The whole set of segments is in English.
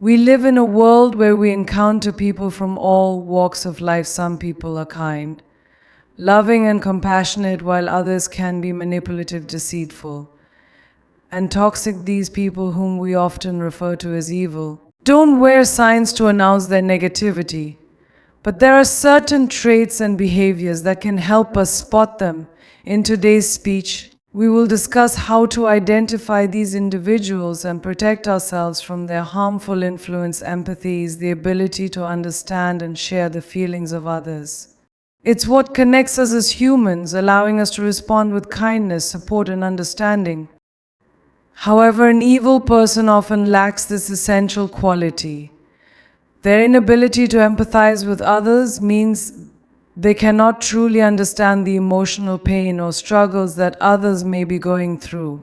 We live in a world where we encounter people from all walks of life. Some people are kind, loving and compassionate, while others can be manipulative, deceitful, and toxic. These people, whom we often refer to as evil, don't wear signs to announce their negativity, but there are certain traits and behaviors that can help us spot them. In today's speech, we will discuss how to identify these individuals and protect ourselves from their harmful influence. Empathy is the ability to understand and share the feelings of others. It's what connects us as humans, allowing us to respond with kindness, support, and understanding. However, an evil person often lacks this essential quality. Their inability to empathize with others means they cannot truly understand the emotional pain or struggles that others may be going through.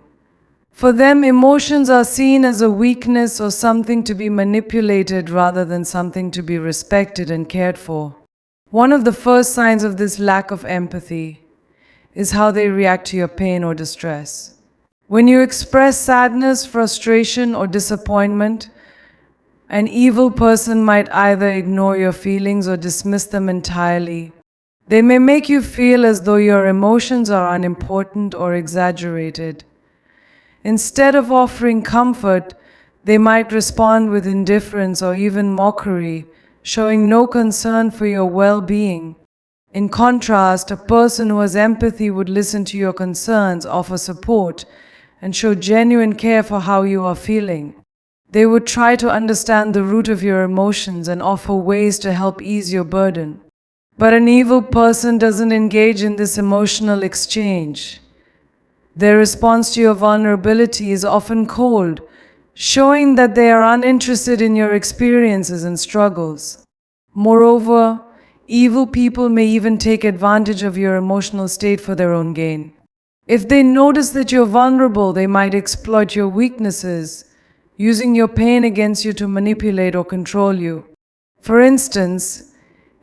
For them, emotions are seen as a weakness or something to be manipulated rather than something to be respected and cared for. One of the first signs of this lack of empathy is how they react to your pain or distress. When you express sadness, frustration, or disappointment, an evil person might either ignore your feelings or dismiss them entirely. They may make you feel as though your emotions are unimportant or exaggerated. Instead of offering comfort, they might respond with indifference or even mockery, showing no concern for your well-being. In contrast, a person who has empathy would listen to your concerns, offer support, and show genuine care for how you are feeling. They would try to understand the root of your emotions and offer ways to help ease your burden. But an evil person doesn't engage in this emotional exchange. Their response to your vulnerability is often cold, showing that they are uninterested in your experiences and struggles. Moreover, evil people may even take advantage of your emotional state for their own gain. If they notice that you're vulnerable, they might exploit your weaknesses, using your pain against you to manipulate or control you. For instance,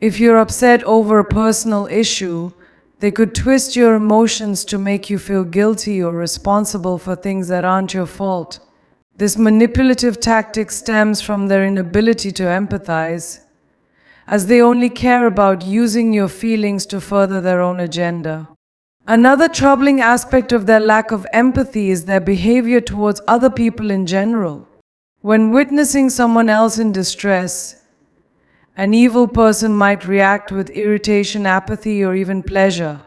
if you're upset over a personal issue, they could twist your emotions to make you feel guilty or responsible for things that aren't your fault. This manipulative tactic stems from their inability to empathize, as they only care about using your feelings to further their own agenda. Another troubling aspect of their lack of empathy is their behavior towards other people in general. When witnessing someone else in distress, an evil person might react with irritation, apathy, or even pleasure.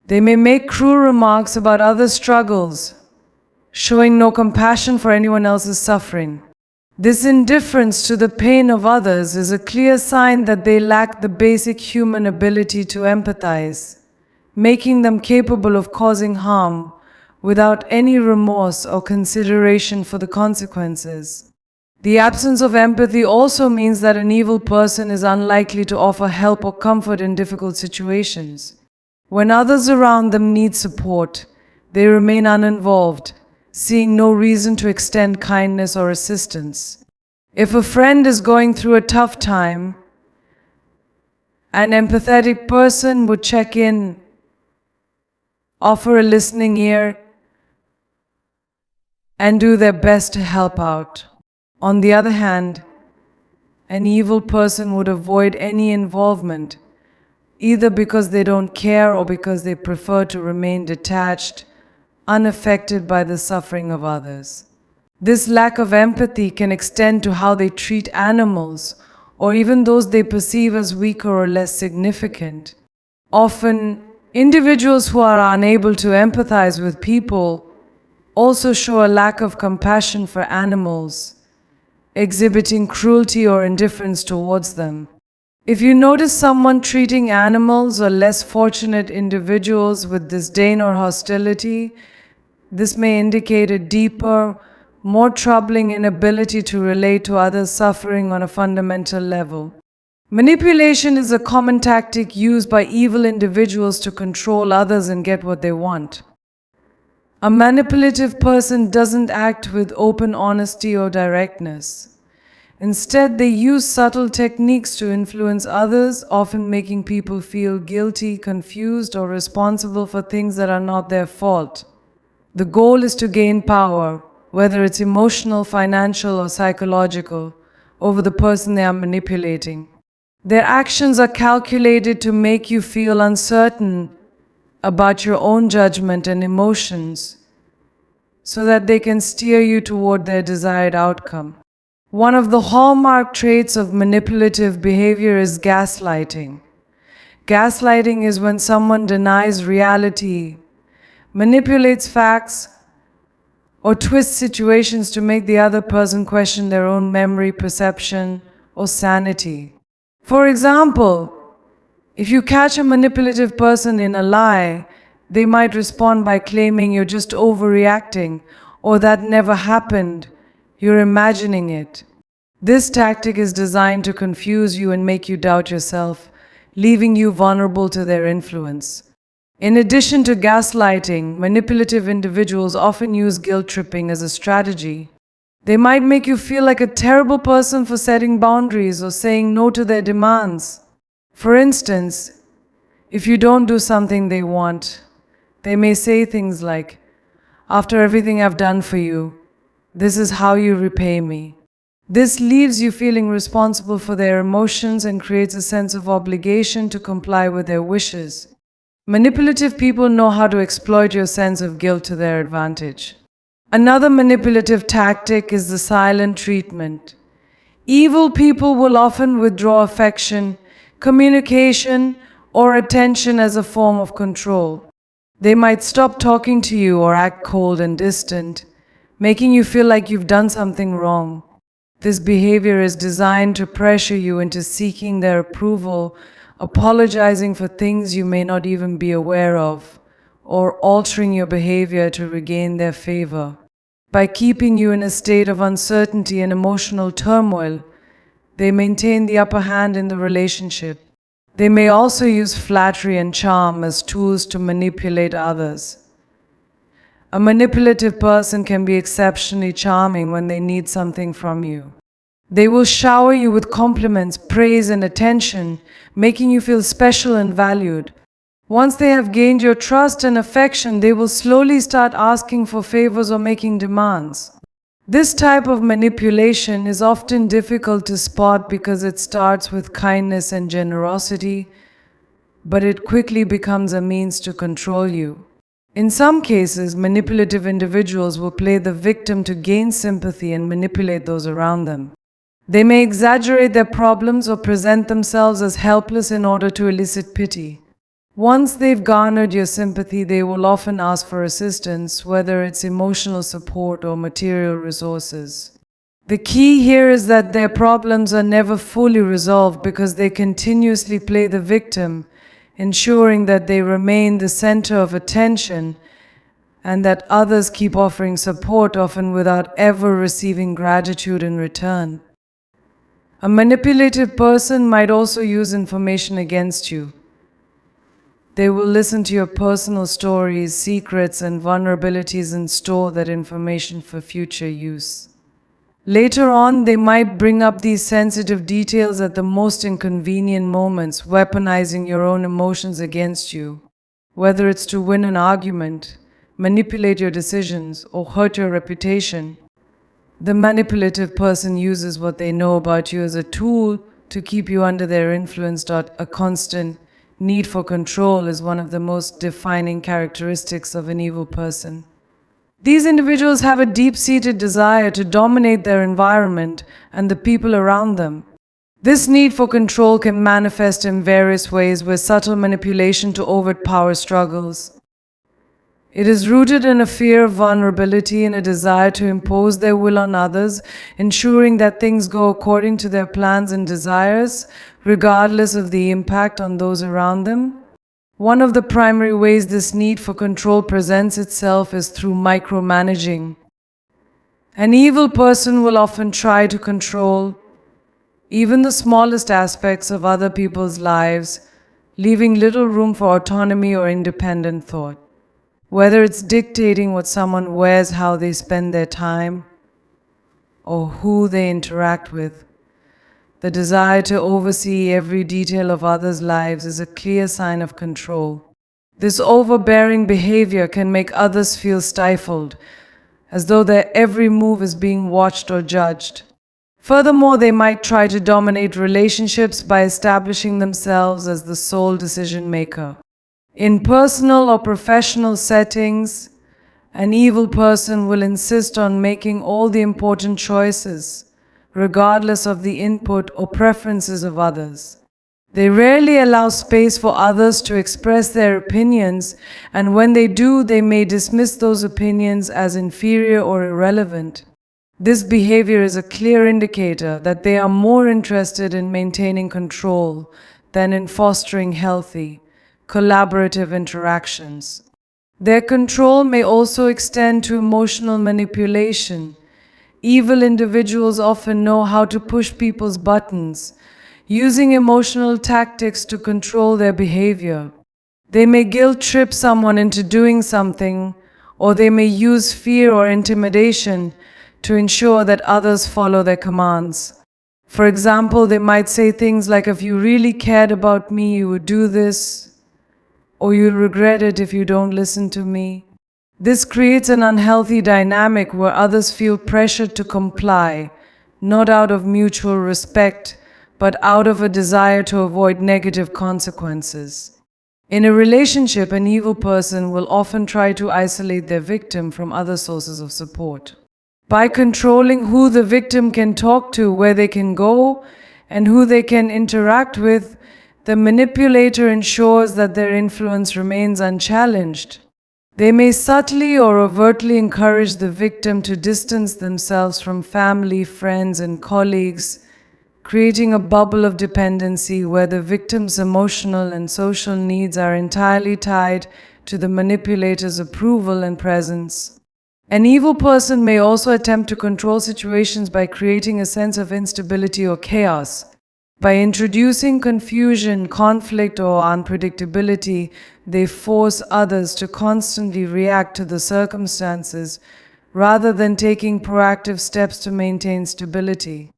They may make cruel remarks about others' struggles, showing no compassion for anyone else's suffering. This indifference to the pain of others is a clear sign that they lack the basic human ability to empathize, making them capable of causing harm without any remorse or consideration for the consequences. The absence of empathy also means that an evil person is unlikely to offer help or comfort in difficult situations. When others around them need support, they remain uninvolved, seeing no reason to extend kindness or assistance. If a friend is going through a tough time, an empathetic person would check in, offer a listening ear, and do their best to help out. On the other hand, an evil person would avoid any involvement, either because they don't care or because they prefer to remain detached, unaffected by the suffering of others. This lack of empathy can extend to how they treat animals, or even those they perceive as weaker or less significant. Often, individuals who are unable to empathize with people also show a lack of compassion for animals, exhibiting cruelty or indifference towards them. If you notice someone treating animals or less fortunate individuals with disdain or hostility, this may indicate a deeper, more troubling inability to relate to others' suffering on a fundamental level. Manipulation is a common tactic used by evil individuals to control others and get what they want. A manipulative person doesn't act with open honesty or directness. Instead, they use subtle techniques to influence others, often making people feel guilty, confused, or responsible for things that are not their fault. The goal is to gain power, whether it's emotional, financial, or psychological, over the person they are manipulating. Their actions are calculated to make you feel uncertain about your own judgment and emotions, so that they can steer you toward their desired outcome. One of the hallmark traits of manipulative behavior is gaslighting. Gaslighting is when someone denies reality, manipulates facts, or twists situations to make the other person question their own memory, perception, or sanity. For example, if you catch a manipulative person in a lie, they might respond by claiming you're just overreacting, or that never happened, you're imagining it. This tactic is designed to confuse you and make you doubt yourself, leaving you vulnerable to their influence. In addition to gaslighting, manipulative individuals often use guilt tripping as a strategy. They might make you feel like a terrible person for setting boundaries or saying no to their demands. For instance, if you don't do something they want, they may say things like, "After everything I've done for you, this is how you repay me." This leaves you feeling responsible for their emotions and creates a sense of obligation to comply with their wishes. Manipulative people know how to exploit your sense of guilt to their advantage. Another manipulative tactic is the silent treatment. Evil people will often withdraw affection, communication, or attention as a form of control. They might stop talking to you or act cold and distant, making you feel like you've done something wrong. This behavior is designed to pressure you into seeking their approval, apologizing for things you may not even be aware of, or altering your behavior to regain their favor. By keeping you in a state of uncertainty and emotional turmoil, they maintain the upper hand in the relationship. They may also use flattery and charm as tools to manipulate others. A manipulative person can be exceptionally charming when they need something from you. They will shower you with compliments, praise, and attention, making you feel special and valued. Once they have gained your trust and affection, they will slowly start asking for favors or making demands. This type of manipulation is often difficult to spot because it starts with kindness and generosity, but it quickly becomes a means to control you. In some cases, manipulative individuals will play the victim to gain sympathy and manipulate those around them. They may exaggerate their problems or present themselves as helpless in order to elicit pity. Once they've garnered your sympathy, they will often ask for assistance, whether it's emotional support or material resources. The key here is that their problems are never fully resolved because they continuously play the victim, ensuring that they remain the center of attention and that others keep offering support, often without ever receiving gratitude in return. A manipulative person might also use information against you. They will listen to your personal stories, secrets, and vulnerabilities and store that information for future use. Later on, they might bring up these sensitive details at the most inconvenient moments, weaponizing your own emotions against you. Whether it's to win an argument, manipulate your decisions, or hurt your reputation, the manipulative person uses what they know about you as a tool to keep you under their influence. A constant need for control is one of the most defining characteristics of an evil person. These individuals have a deep-seated desire to dominate their environment and the people around them. This need for control can manifest in various ways, with subtle manipulation to overt power struggles. It is rooted in a fear of vulnerability and a desire to impose their will on others, ensuring that things go according to their plans and desires, regardless of the impact on those around them. One of the primary ways this need for control presents itself is through micromanaging. An evil person will often try to control even the smallest aspects of other people's lives, leaving little room for autonomy or independent thought. Whether it's dictating what someone wears, how they spend their time, or who they interact with, the desire to oversee every detail of others' lives is a clear sign of control. This overbearing behavior can make others feel stifled, as though their every move is being watched or judged. Furthermore, they might try to dominate relationships by establishing themselves as the sole decision maker. In personal or professional settings, an evil person will insist on making all the important choices, regardless of the input or preferences of others. They rarely allow space for others to express their opinions, and when they do, they may dismiss those opinions as inferior or irrelevant. This behavior is a clear indicator that they are more interested in maintaining control than in fostering healthy, collaborative interactions. Their control may also extend to emotional manipulation. Evil individuals often know how to push people's buttons, using emotional tactics to control their behavior. They may guilt trip someone into doing something, or they may use fear or intimidation to ensure that others follow their commands. For example, they might say things like, "If you really cared about me, you would do this," or "you'll regret it if you don't listen to me." This creates an unhealthy dynamic where others feel pressured to comply, not out of mutual respect, but out of a desire to avoid negative consequences. In a relationship, an evil person will often try to isolate their victim from other sources of support. By controlling who the victim can talk to, where they can go, and who they can interact with, the manipulator ensures that their influence remains unchallenged. They may subtly or overtly encourage the victim to distance themselves from family, friends, and colleagues, creating a bubble of dependency where the victim's emotional and social needs are entirely tied to the manipulator's approval and presence. An evil person may also attempt to control situations by creating a sense of instability or chaos. By introducing confusion, conflict, or unpredictability, they force others to constantly react to the circumstances rather than taking proactive steps to maintain stability.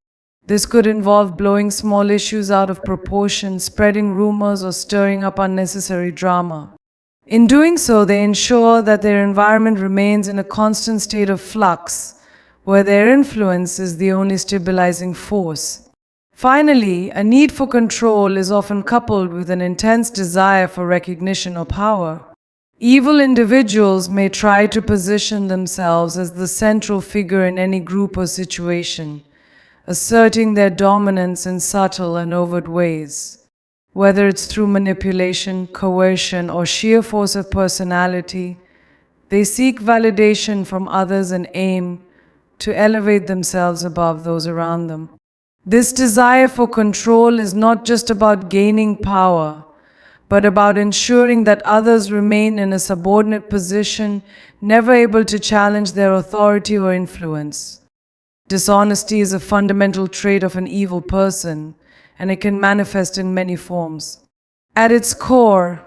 This could involve blowing small issues out of proportion, spreading rumors, or stirring up unnecessary drama. In doing so, they ensure that their environment remains in a constant state of flux, where their influence is the only stabilizing force. Finally, a need for control is often coupled with an intense desire for recognition or power. Evil individuals may try to position themselves as the central figure in any group or situation, asserting their dominance in subtle and overt ways. Whether it's through manipulation, coercion, or sheer force of personality, they seek validation from others and aim to elevate themselves above those around them. This desire for control is not just about gaining power, but about ensuring that others remain in a subordinate position, never able to challenge their authority or influence. Dishonesty is a fundamental trait of an evil person, and it can manifest in many forms. At its core,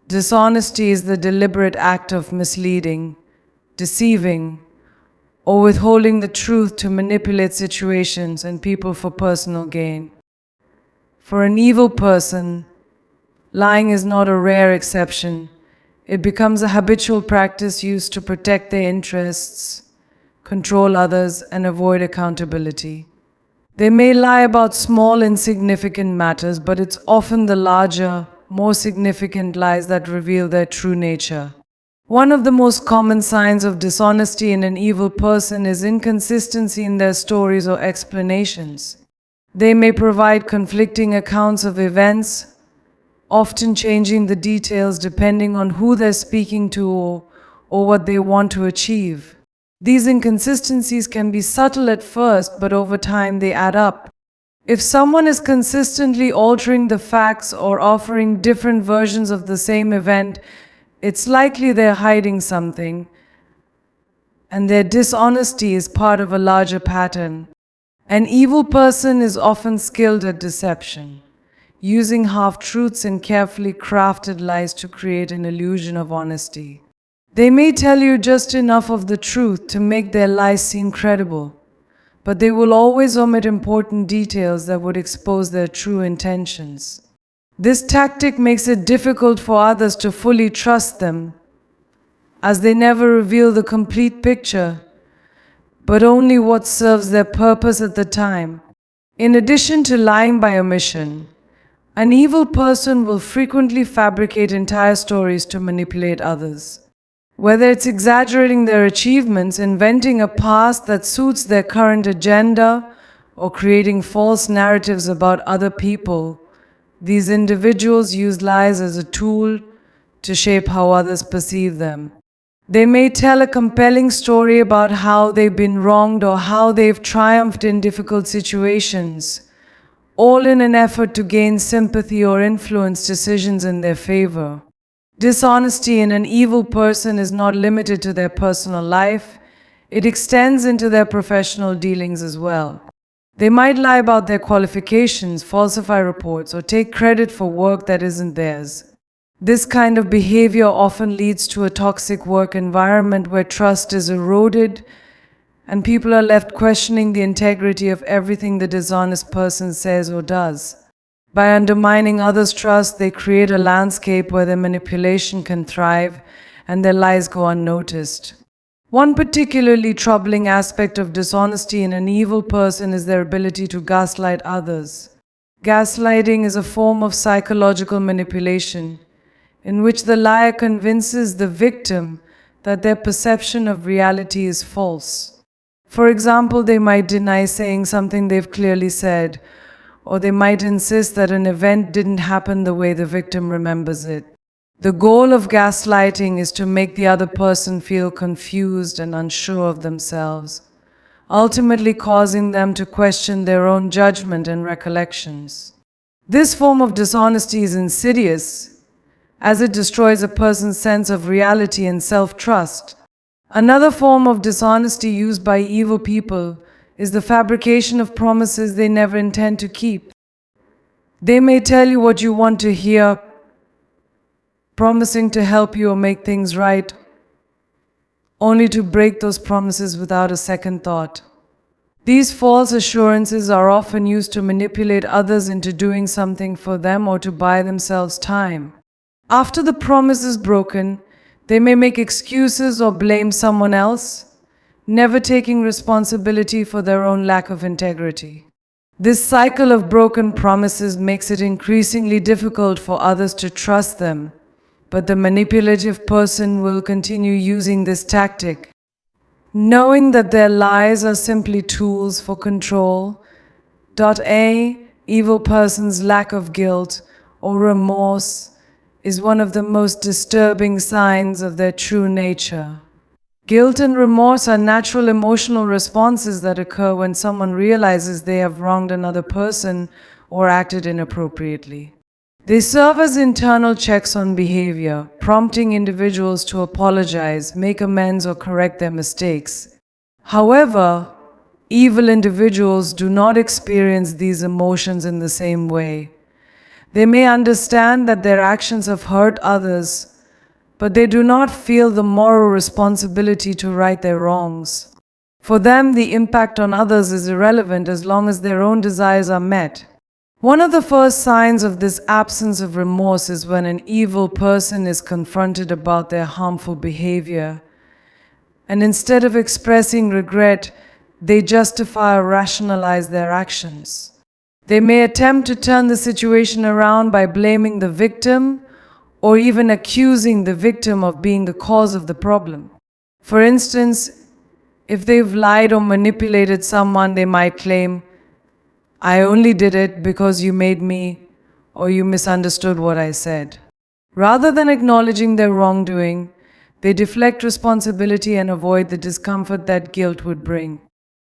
dishonesty is the deliberate act of misleading, deceiving, or withholding the truth to manipulate situations and people for personal gain. For an evil person, lying is not a rare exception. It becomes a habitual practice used to protect their interests, control others, and avoid accountability. They may lie about small, insignificant matters, but it's often the larger, more significant lies that reveal their true nature. One of the most common signs of dishonesty in an evil person is inconsistency in their stories or explanations. They may provide conflicting accounts of events, often changing the details depending on who they're speaking to or what they want to achieve. These inconsistencies can be subtle at first, but over time they add up. If someone is consistently altering the facts or offering different versions of the same event, it's likely they're hiding something, and their dishonesty is part of a larger pattern. An evil person is often skilled at deception, using half-truths and carefully crafted lies to create an illusion of honesty. They may tell you just enough of the truth to make their lies seem credible, but they will always omit important details that would expose their true intentions. This tactic makes it difficult for others to fully trust them, as they never reveal the complete picture. but only what serves their purpose at the time. In addition to lying by omission, an evil person will frequently fabricate entire stories to manipulate others. Whether it's exaggerating their achievements, inventing a past that suits their current agenda, or creating false narratives about other people, these individuals use lies as a tool to shape how others perceive them. They may tell a compelling story about how they've been wronged or how they've triumphed in difficult situations, all in an effort to gain sympathy or influence decisions in their favor. Dishonesty in an evil person is not limited to their personal life, it extends into their professional dealings as well. They might lie about their qualifications, falsify reports, or take credit for work that isn't theirs. This kind of behavior often leads to a toxic work environment where trust is eroded and people are left questioning the integrity of everything the dishonest person says or does. By undermining others' trust, they create a landscape where their manipulation can thrive and their lies go unnoticed. One particularly troubling aspect of dishonesty in an evil person is their ability to gaslight others. Gaslighting is a form of psychological manipulation in which the liar convinces the victim that their perception of reality is false. For example, they might deny saying something they've clearly said, or they might insist that an event didn't happen the way the victim remembers it. The goal of gaslighting is to make the other person feel confused and unsure of themselves, ultimately causing them to question their own judgment and recollections. This form of dishonesty is insidious, as it destroys a person's sense of reality and self-trust. Another form of dishonesty used by evil people is the fabrication of promises they never intend to keep. They may tell you what you want to hear, promising to help you or make things right, only to break those promises without a second thought. These false assurances are often used to manipulate others into doing something for them or to buy themselves time. After the promise is broken, they may make excuses or blame someone else, never taking responsibility for their own lack of integrity. This cycle of broken promises makes it increasingly difficult for others to trust them, but the manipulative person will continue using this tactic, knowing that their lies are simply tools for control. A evil person's lack of guilt or remorse is one of the most disturbing signs of their true nature. Guilt and remorse are natural emotional responses that occur when someone realizes they have wronged another person or acted inappropriately. They serve as internal checks on behavior, prompting individuals to apologize, make amends, or correct their mistakes. However, evil individuals do not experience these emotions in the same way. They may understand that their actions have hurt others, but they do not feel the moral responsibility to right their wrongs. For them, the impact on others is irrelevant as long as their own desires are met. One of the first signs of this absence of remorse is when an evil person is confronted about their harmful behavior, and instead of expressing regret, they justify or rationalize their actions. They may attempt to turn the situation around by blaming the victim or even accusing the victim of being the cause of the problem. For instance, if they've lied or manipulated someone, they might claim, "I only did it because you made me," or "you misunderstood what I said." Rather than acknowledging their wrongdoing, they deflect responsibility and avoid the discomfort that guilt would bring.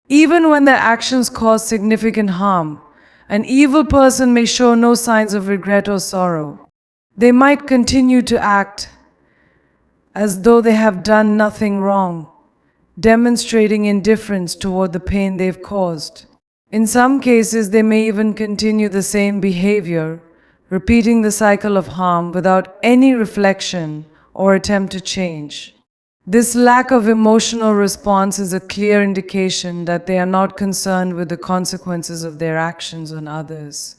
Even when their actions cause significant harm, an evil person may show no signs of regret or sorrow. They might continue to act as though they have done nothing wrong, demonstrating indifference toward the pain they've caused. In some cases, they may even continue the same behavior, repeating the cycle of harm without any reflection or attempt to change. This lack of emotional response is a clear indication that they are not concerned with the consequences of their actions on others,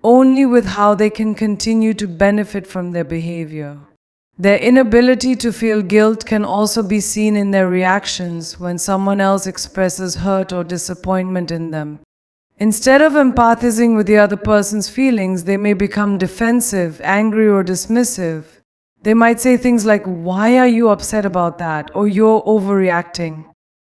only with how they can continue to benefit from their behavior. Their inability to feel guilt can also be seen in their reactions when someone else expresses hurt or disappointment in them. Instead of empathizing with the other person's feelings, they may become defensive, angry, or dismissive. They might say things like, "Why are you upset about that?" or "You're overreacting."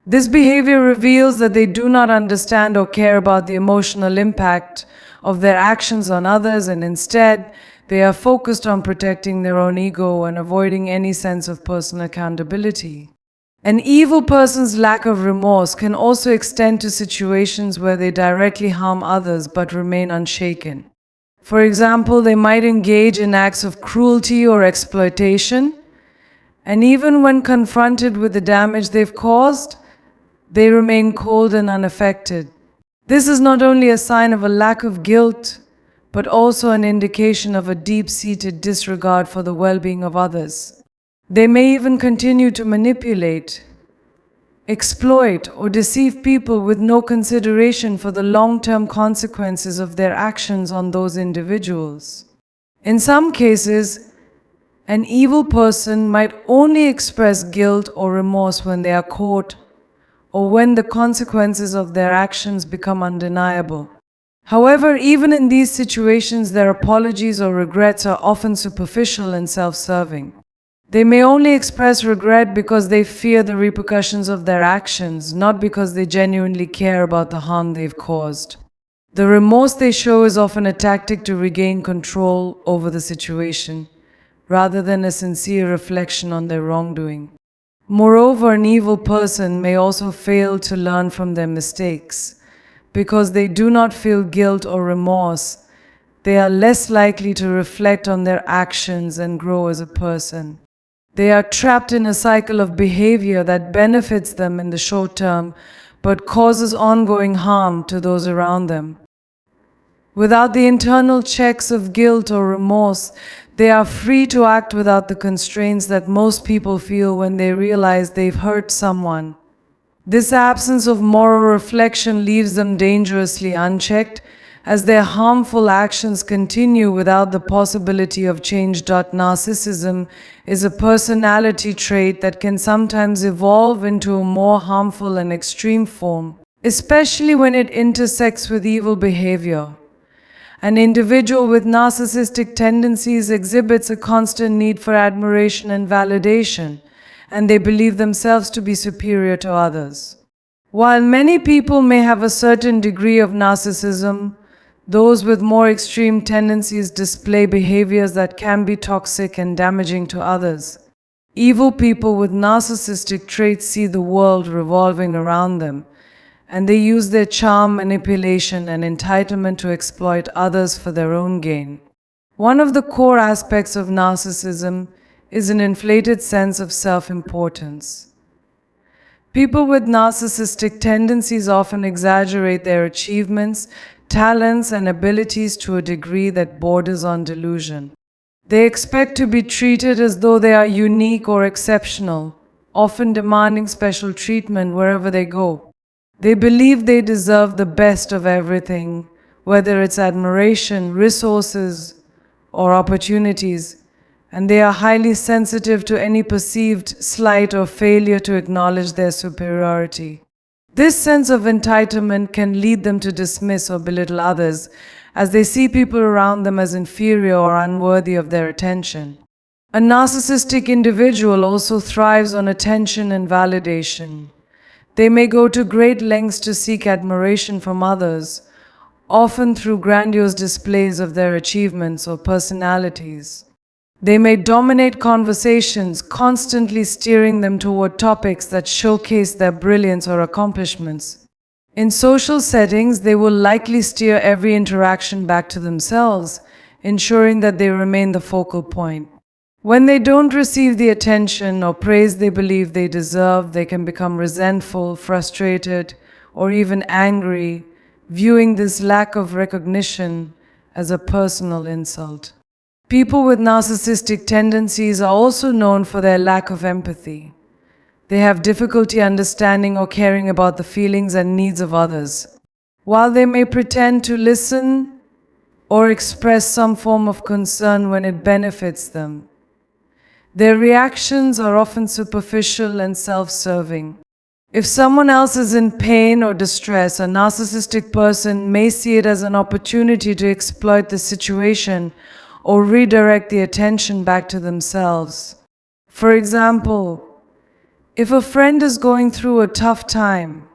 This behavior reveals that they do not understand or care about the emotional impact of their actions on others, and instead, they are focused on protecting their own ego and avoiding any sense of personal accountability. An evil person's lack of remorse can also extend to situations where they directly harm others but remain unshaken. For example, they might engage in acts of cruelty or exploitation, and even when confronted with the damage they've caused, they remain cold and unaffected. This is not only a sign of a lack of guilt, but also an indication of a deep-seated disregard for the well-being of others. They may even continue to manipulate, exploit, or deceive people with no consideration for the long-term consequences of their actions on those individuals. In some cases, an evil person might only express guilt or remorse when they are caught, or when the consequences of their actions become undeniable. However, even in these situations, their apologies or regrets are often superficial and self-serving. They may only express regret because they fear the repercussions of their actions, not because they genuinely care about the harm they've caused. The remorse they show is often a tactic to regain control over the situation, rather than a sincere reflection on their wrongdoing. Moreover, an evil person may also fail to learn from their mistakes. Because they do not feel guilt or remorse, they are less likely to reflect on their actions and grow as a person. They are trapped in a cycle of behavior that benefits them in the short term, but causes ongoing harm to those around them. Without the internal checks of guilt or remorse, they are free to act without the constraints that most people feel when they realize they've hurt someone. This absence of moral reflection leaves them dangerously unchecked, as their harmful actions continue without the possibility of change. Narcissism is a personality trait that can sometimes evolve into a more harmful and extreme form, especially when it intersects with evil behavior. An individual with narcissistic tendencies exhibits a constant need for admiration and validation, and they believe themselves to be superior to others. While many people may have a certain degree of narcissism, those with more extreme tendencies display behaviors that can be toxic and damaging to others. Evil people with narcissistic traits see the world revolving around them, and they use their charm, manipulation, and entitlement to exploit others for their own gain. One of the core aspects of narcissism is an inflated sense of self-importance. People with narcissistic tendencies often exaggerate their achievements, talents, and abilities to a degree that borders on delusion. They expect to be treated as though they are unique or exceptional, often demanding special treatment wherever they go. They believe they deserve the best of everything, whether it's admiration, resources, or opportunities, and they are highly sensitive to any perceived slight or failure to acknowledge their superiority. This sense of entitlement can lead them to dismiss or belittle others, as they see people around them as inferior or unworthy of their attention. A narcissistic individual also thrives on attention and validation. They may go to great lengths to seek admiration from others, often through grandiose displays of their achievements or personalities. They may dominate conversations, constantly steering them toward topics that showcase their brilliance or accomplishments. In social settings, they will likely steer every interaction back to themselves, ensuring that they remain the focal point. When they don't receive the attention or praise they believe they deserve, they can become resentful, frustrated, or even angry, viewing this lack of recognition as a personal insult. People with narcissistic tendencies are also known for their lack of empathy. They have difficulty understanding or caring about the feelings and needs of others. While they may pretend to listen or express some form of concern when it benefits them, Their reactions are often superficial and self-serving. If someone else is in pain or distress, a narcissistic person may see it as an opportunity to exploit the situation or redirect the attention back to themselves. For example, if a friend is going through a tough time,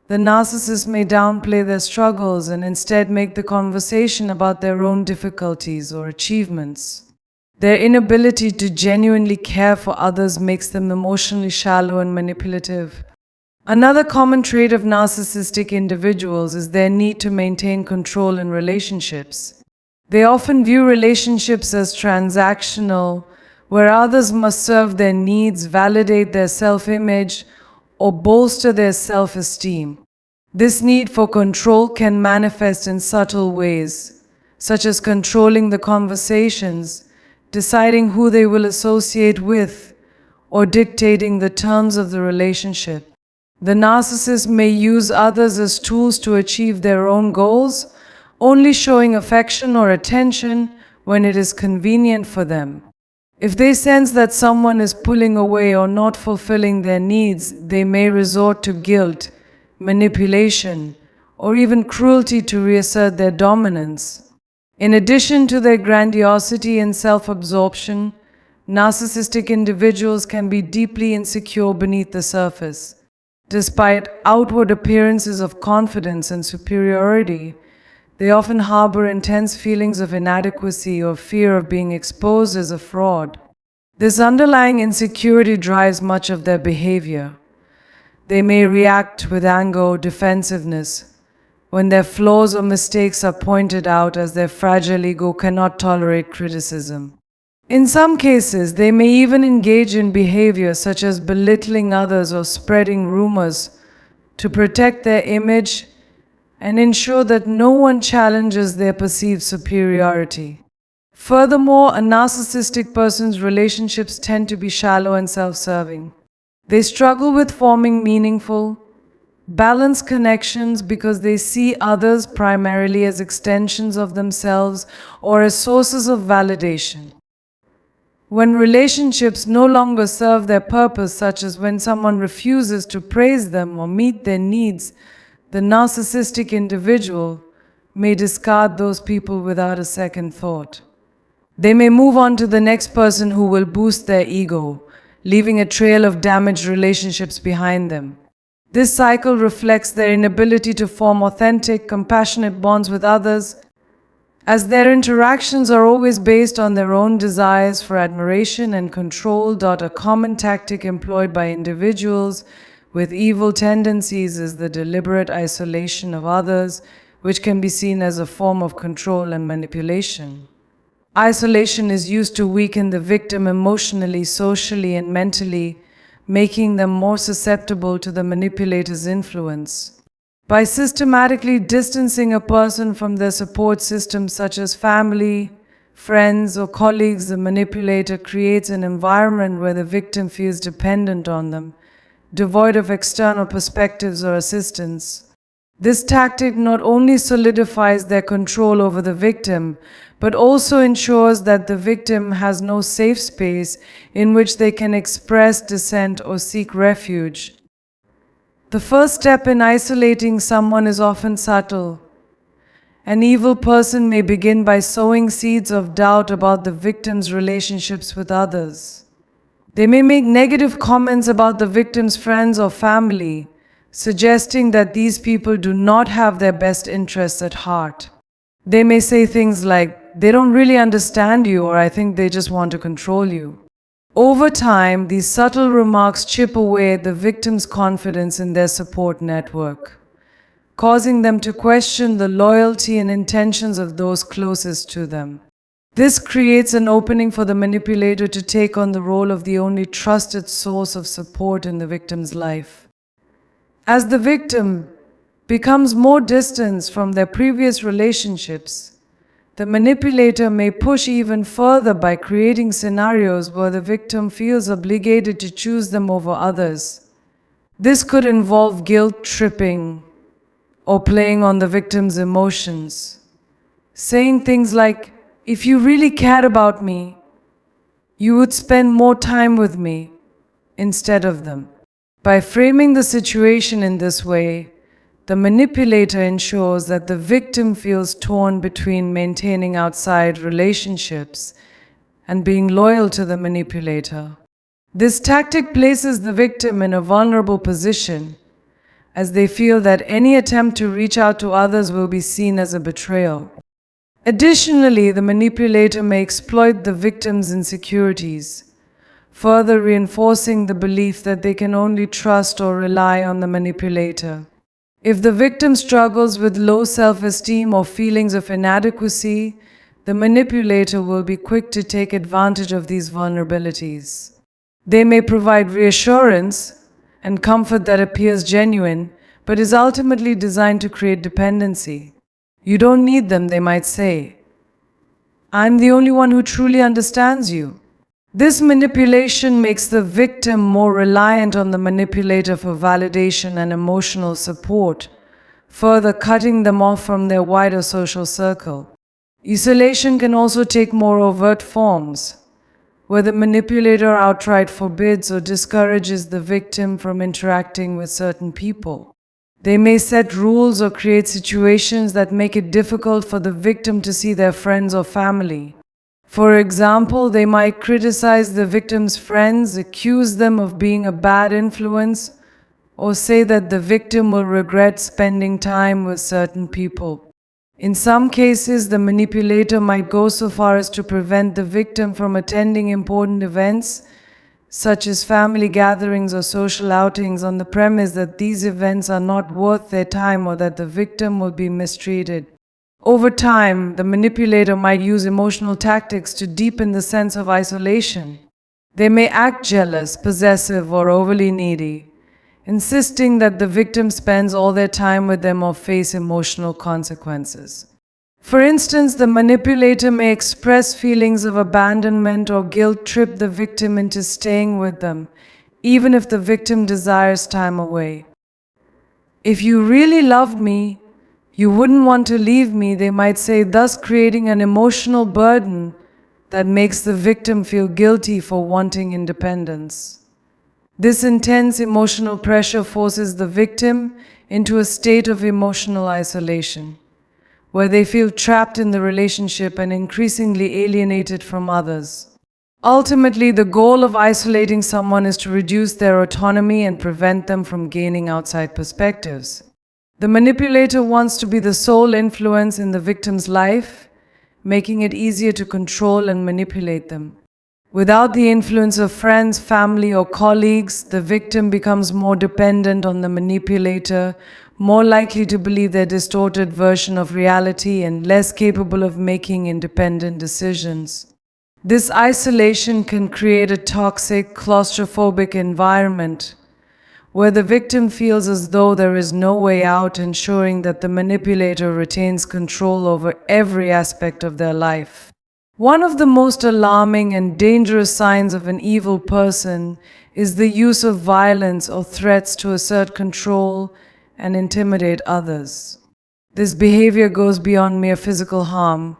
the narcissist may downplay their struggles and instead make the conversation about their own difficulties or achievements. Their inability to genuinely care for others makes them emotionally shallow and manipulative. Another common trait of narcissistic individuals is their need to maintain control in relationships. They often view relationships as transactional, where others must serve their needs, validate their self-image, or bolster their self-esteem. This need for control can manifest in subtle ways, such as controlling the conversations, deciding who they will associate with, or dictating the terms of the relationship. The narcissist may use others as tools to achieve their own goals, only showing affection or attention when it is convenient for them. If they sense that someone is pulling away or not fulfilling their needs, they may resort to guilt, manipulation, or even cruelty to reassert their dominance. In addition to their grandiosity and self-absorption, narcissistic individuals can be deeply insecure beneath the surface. Despite outward appearances of confidence and superiority, they often harbor intense feelings of inadequacy or fear of being exposed as a fraud. This underlying insecurity drives much of their behavior. They may react with anger or defensiveness when their flaws or mistakes are pointed out, as their fragile ego cannot tolerate criticism. In some cases, they may even engage in behavior such as belittling others or spreading rumors to protect their image and ensure that no one challenges their perceived superiority. Furthermore, a narcissistic person's relationships tend to be shallow and self-serving. They struggle with forming meaningful, balanced connections because they see others primarily as extensions of themselves or as sources of validation. When relationships no longer serve their purpose, such as when someone refuses to praise them or meet their needs, the narcissistic individual may discard those people without a second thought. They may move on to the next person who will boost their ego, leaving a trail of damaged relationships behind them. This cycle reflects their inability to form authentic, compassionate bonds with others, as their interactions are always based on their own desires for admiration and control. A common tactic employed by individuals with evil tendencies is the deliberate isolation of others, which can be seen as a form of control and manipulation. Isolation is used to weaken the victim emotionally, socially, and mentally, making them more susceptible to the manipulator's influence. By systematically distancing a person from their support system, such as family, friends, or colleagues, the manipulator creates an environment where the victim feels dependent on them, devoid of external perspectives or assistance. This tactic not only solidifies their control over the victim, but also ensures that the victim has no safe space in which they can express dissent or seek refuge. The first step in isolating someone is often subtle. An evil person may begin by sowing seeds of doubt about the victim's relationships with others. They may make negative comments about the victim's friends or family, suggesting that these people do not have their best interests at heart. They may say things like, "They don't really understand you," or "I think they just want to control you." Over time, these subtle remarks chip away at the victim's confidence in their support network, causing them to question the loyalty and intentions of those closest to them. This creates an opening for the manipulator to take on the role of the only trusted source of support in the victim's life. As the victim becomes more distant from their previous relationships, the manipulator may push even further by creating scenarios where the victim feels obligated to choose them over others. This could involve guilt tripping or playing on the victim's emotions, saying things like, "If you really cared about me, You would spend more time with me instead of them. By framing the situation in this way, the manipulator ensures that the victim feels torn between maintaining outside relationships and being loyal to the manipulator. This tactic places the victim in a vulnerable position, as they feel that any attempt to reach out to others will be seen as a betrayal. Additionally, the manipulator may exploit the victim's insecurities, further reinforcing the belief that they can only trust or rely on the manipulator. If the victim struggles with low self-esteem or feelings of inadequacy, the manipulator will be quick to take advantage of these vulnerabilities. They may provide reassurance and comfort that appears genuine, but is ultimately designed to create dependency. You don't need them, they might say. I'm the only one who truly understands you. This manipulation makes the victim more reliant on the manipulator for validation and emotional support, further cutting them off from their wider social circle. Isolation can also take more overt forms, where the manipulator outright forbids or discourages the victim from interacting with certain people. They may set rules or create situations that make it difficult for the victim to see their friends or family. For example, they might criticize the victim's friends, accuse them of being a bad influence, or say that the victim will regret spending time with certain people. In some cases, the manipulator might go so far as to prevent the victim from attending important events, such as family gatherings or social outings, on the premise that these events are not worth their time or that the victim will be mistreated. Over time, the manipulator might use emotional tactics to deepen the sense of isolation. They may act jealous, possessive, or overly needy, insisting that the victim spends all their time with them or face emotional consequences. For instance, the manipulator may express feelings of abandonment or guilt trip the victim into staying with them, even if the victim desires time away. If you really loved me, you wouldn't want to leave me, they might say, thus creating an emotional burden that makes the victim feel guilty for wanting independence. This intense emotional pressure forces the victim into a state of emotional isolation, where they feel trapped in the relationship and increasingly alienated from others. Ultimately, the goal of isolating someone is to reduce their autonomy and prevent them from gaining outside perspectives. The manipulator wants to be the sole influence in the victim's life, making it easier to control and manipulate them. Without the influence of friends, family, or colleagues, the victim becomes more dependent on the manipulator, more likely to believe their distorted version of reality, and less capable of making independent decisions. This isolation can create a toxic, claustrophobic environment, where the victim feels as though there is no way out, ensuring that the manipulator retains control over every aspect of their life. One of the most alarming and dangerous signs of an evil person is the use of violence or threats to assert control and intimidate others. This behavior goes beyond mere physical harm.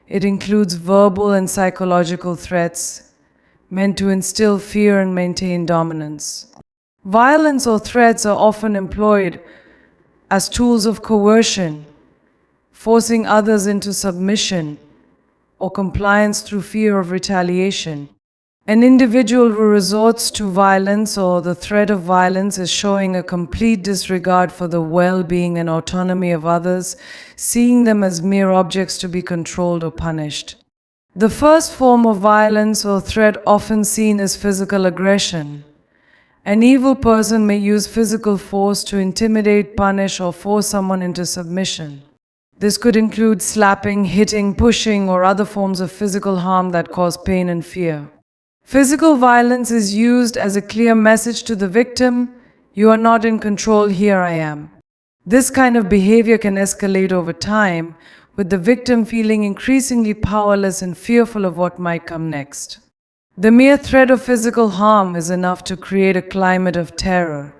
It includes verbal and psychological threats meant to instill fear and maintain dominance. Violence or threats are often employed as tools of coercion, forcing others into submission or compliance through fear of retaliation. An individual who resorts to violence or the threat of violence is showing a complete disregard for the well-being and autonomy of others, seeing them as mere objects to be controlled or punished. The first form of violence or threat, often seen as physical aggression. An evil person may use physical force to intimidate, punish, or force someone into submission. This could include slapping, hitting, pushing, or other forms of physical harm that cause pain and fear. Physical violence is used as a clear message to the victim, "You are not in control, here I am." This kind of behavior can escalate over time, with the victim feeling increasingly powerless and fearful of what might come next. The mere threat of physical harm is enough to create a climate of terror,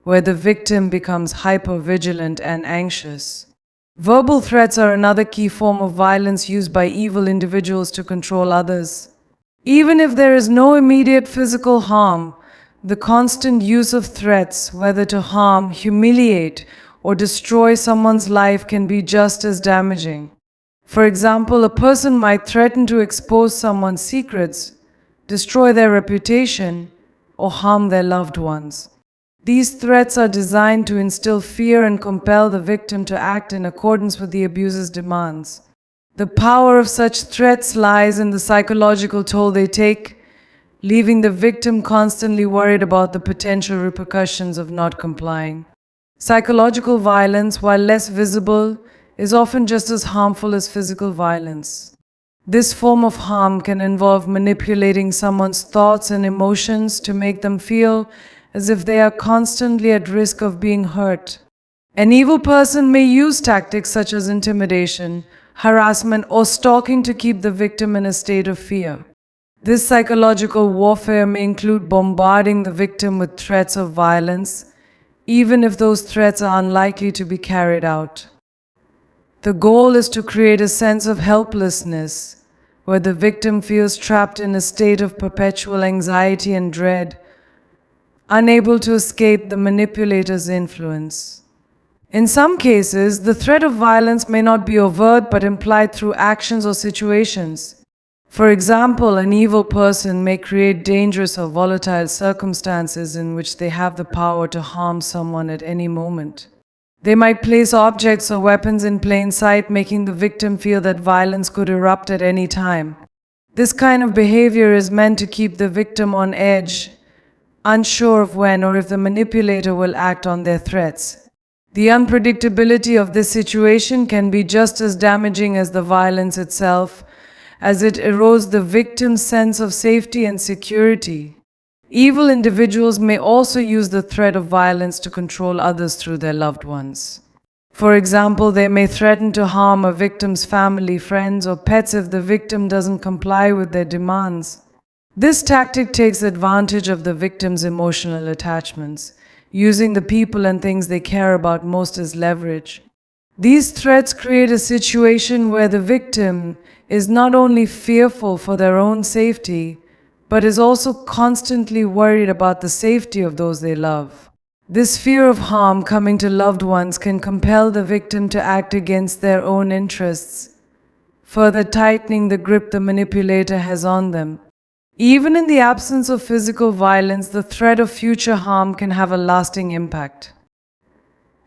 where the victim becomes hyper-vigilant and anxious. Verbal threats are another key form of violence used by evil individuals to control others. Even if there is no immediate physical harm, the constant use of threats, whether to harm, humiliate, or destroy someone's life, can be just as damaging. For example, a person might threaten to expose someone's secrets, destroy their reputation, or harm their loved ones. These threats are designed to instill fear and compel the victim to act in accordance with the abuser's demands. The power of such threats lies in the psychological toll they take, leaving the victim constantly worried about the potential repercussions of not complying. Psychological violence, while less visible, is often just as harmful as physical violence. This form of harm can involve manipulating someone's thoughts and emotions to make them feel as if they are constantly at risk of being hurt. An evil person may use tactics such as intimidation, harassment, or stalking to keep the victim in a state of fear. This psychological warfare may include bombarding the victim with threats of violence, even if those threats are unlikely to be carried out. The goal is to create a sense of helplessness, where the victim feels trapped in a state of perpetual anxiety and dread, unable to escape the manipulator's influence. In some cases, the threat of violence may not be overt but implied through actions or situations. For example, an evil person may create dangerous or volatile circumstances in which they have the power to harm someone at any moment. They might place objects or weapons in plain sight, making the victim feel that violence could erupt at any time. This kind of behavior is meant to keep the victim on edge, unsure of when or if the manipulator will act on their threats. The unpredictability of this situation can be just as damaging as the violence itself, as it erodes the victim's sense of safety and security. Evil individuals may also use the threat of violence to control others through their loved ones. For example, they may threaten to harm a victim's family, friends, or pets if the victim doesn't comply with their demands. This tactic takes advantage of the victim's emotional attachments, using the people and things they care about most as leverage. These threats create a situation where the victim is not only fearful for their own safety, but is also constantly worried about the safety of those they love. This fear of harm coming to loved ones can compel the victim to act against their own interests, further tightening the grip the manipulator has on them. Even in the absence of physical violence, the threat of future harm can have a lasting impact.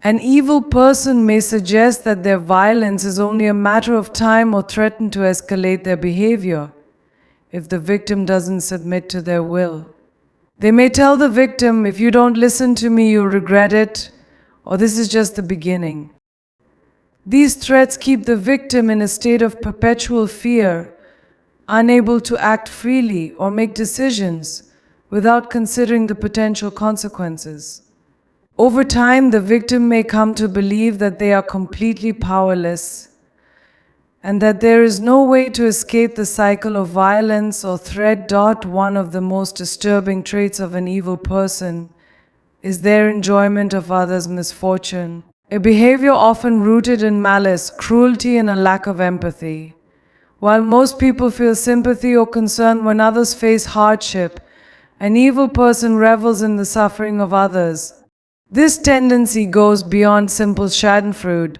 An evil person may suggest that their violence is only a matter of time or threaten to escalate their behavior if the victim doesn't submit to their will. They may tell the victim, "If you don't listen to me, you'll regret it," or "This is just the beginning." These threats keep the victim in a state of perpetual fear, unable to act freely or make decisions without considering the potential consequences. Over time, the victim may come to believe that they are completely powerless and that there is no way to escape the cycle of violence or threat. One of the most disturbing traits of an evil person is their enjoyment of others' misfortune, a behavior often rooted in malice, cruelty, and a lack of empathy. While most people feel sympathy or concern when others face hardship, an evil person revels in the suffering of others. This tendency goes beyond simple schadenfreude,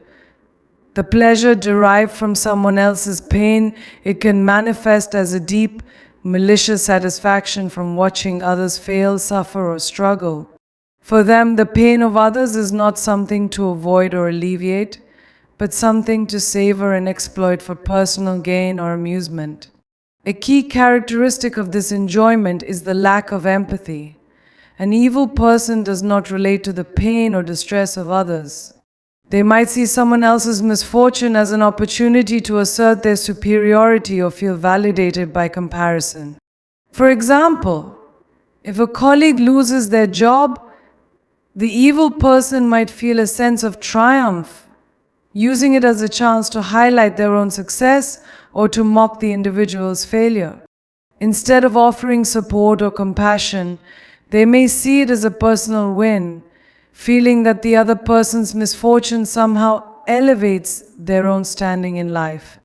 the pleasure derived from someone else's pain. It can manifest as a deep, malicious satisfaction from watching others fail, suffer, or struggle. For them, the pain of others is not something to avoid or alleviate, but something to savor and exploit for personal gain or amusement. A key characteristic of this enjoyment is the lack of empathy. An evil person does not relate to the pain or distress of others. They might see someone else's misfortune as an opportunity to assert their superiority or feel validated by comparison. For example, if a colleague loses their job, the evil person might feel a sense of triumph, using it as a chance to highlight their own success or to mock the individual's failure. Instead of offering support or compassion, they may see it as a personal win, feeling that the other person's misfortune somehow elevates their own standing in life.